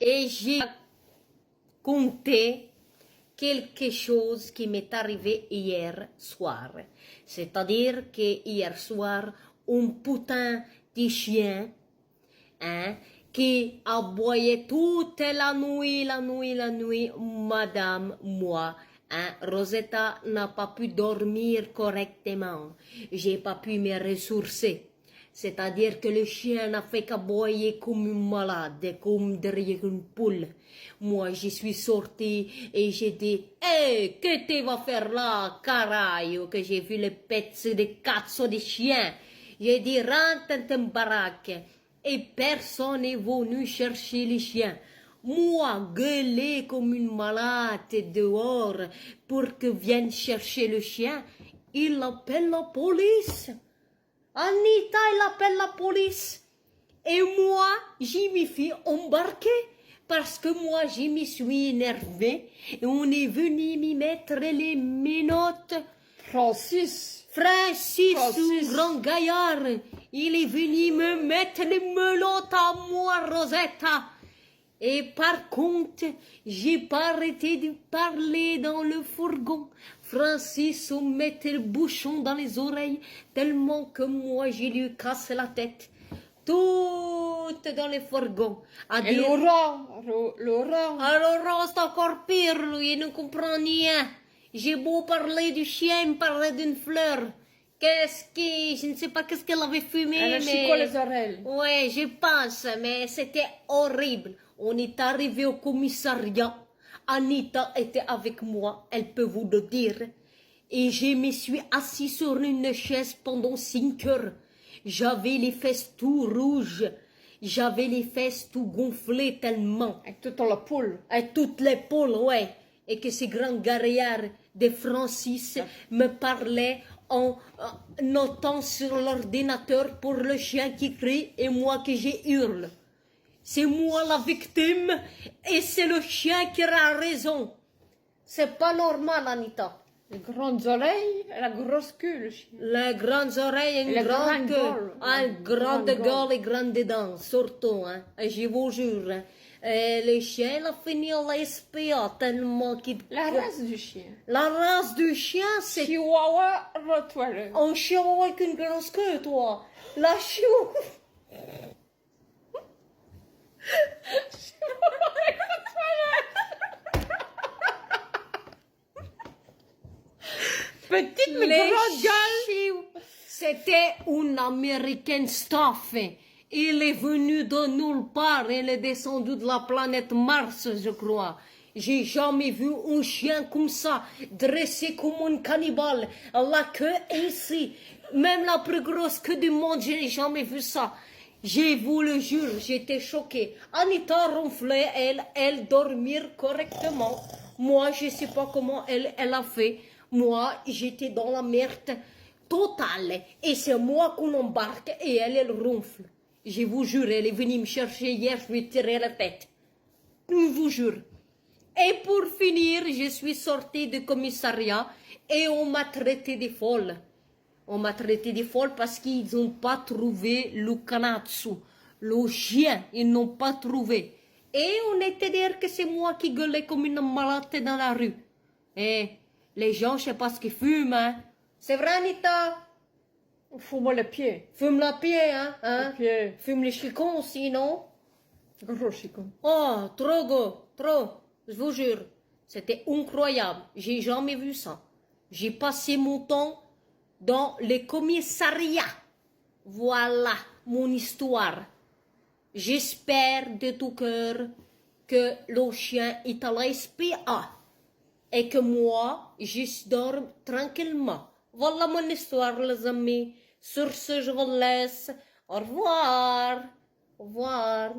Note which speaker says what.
Speaker 1: Et j'ai compté quelque chose qui m'est arrivé hier soir. C'est-à-dire que hier soir, un putain de chien, hein, qui aboyait toute la nuit, madame, moi. Hein, Rosetta n'a pas pu dormir correctement. J'ai pas pu me ressourcer. C'est-à-dire que le chien n'a fait qu'aboyer comme une malade, comme derrière une poule. Moi, je suis sortie et j'ai dit, hey, que tu vas faire là, carajo, que j'ai vu les pets de cazzo de chien. J'ai dit, rentre dans ta baraque. Et personne n'est venu chercher les chiens. Moi, gueuler comme une malade dehors pour que vienne chercher le chien, il appelle la police. Anita, il appelle la police. Et moi, j'y me suis embarquée parce que moi, je me suis énervée et on est venu m'y mettre les menottes.
Speaker 2: Francis,
Speaker 1: Francis, grand gaillard, il est venu me mettre les menottes à moi, Rosetta. Et par contre, j'ai pas arrêté de parler dans le fourgon. Francis me mettait le bouchon dans les oreilles tellement que moi, je lui casse la tête. Tout dans le fourgon.
Speaker 2: et Laurent.
Speaker 1: Alors, c'est encore pire, lui, il ne comprend rien. J'ai beau parler du chien, il me parlait d'une fleur. Je ne sais pas qu'est-ce qu'elle avait fumé,
Speaker 2: Elle a chico les oreilles.
Speaker 1: Ouais, je pense, mais c'était horrible. On est arrivé au commissariat. Anita était avec moi, elle peut vous le dire. Et je me suis assis sur une chaise pendant 5 heures. J'avais les fesses tout rouges. J'avais les fesses tout gonflées tellement.
Speaker 2: Avec toute la poule.
Speaker 1: Avec toutes les poules, ouais. Et que ces grands gaillards de Francis me parlaient en notant sur l'ordinateur pour le chien qui crie et moi que j'ai hurle. C'est moi la victime et c'est le chien qui a raison. C'est pas normal, Anita.
Speaker 2: Les grandes oreilles et la grosse queue, le chien.
Speaker 1: Les grandes oreilles et une grande queue. Une grande gueule et grandes dents, surtout. Hein. Et je vous jure. Hein. Le chien, il a fini à l'SPA tellement qu'il...
Speaker 2: La race du chien.
Speaker 1: La race du chien, c'est...
Speaker 2: Chihuahua Rottweiler.
Speaker 1: Un chihuahua avec une grosse queue, toi. La chihuahua...
Speaker 2: Petite mais grande gueule.
Speaker 1: C'était une américaine staff. Il est venu de nulle part. Il est descendu de la planète Mars, je crois. J'ai jamais vu un chien comme ça, dressé comme un cannibale. La queue ici. Même la plus grosse queue du monde, je n'ai jamais vu ça. Je vous le jure, j'étais choquée. Anita ronflait, elle dormir correctement. Moi, je sais pas comment elle a fait. Moi, j'étais dans la merde totale. Et c'est moi qu'on embarque et elle ronfle. Je vous jure, elle est venue me chercher hier, je lui ai tiré la tête. Je vous jure. Et pour finir, je suis sortie du commissariat et on m'a traité de folle. On m'a traité de folle parce qu'ils n'ont pas trouvé le canazzo, le chien, ils n'ont pas trouvé. Et on était dire que c'est moi qui gueulais comme une malade dans la rue. Et les gens, je sais pas ce qu'ils fument, hein. C'est vrai, Anita?
Speaker 2: Fume le pied.
Speaker 1: Fume la pied, hein?
Speaker 2: Le pied.
Speaker 1: Fume les chicons aussi, non?
Speaker 2: Gros chicon.
Speaker 1: Oh, trop go, trop. Je vous jure, c'était incroyable. J'ai jamais vu ça. J'ai passé mon temps dans les commissariats. Voilà mon histoire. J'espère de tout cœur que le chien est à la SPA et que moi, je dors tranquillement. Voilà mon histoire, les amis. Sur ce, je vous laisse. Au revoir. Au revoir.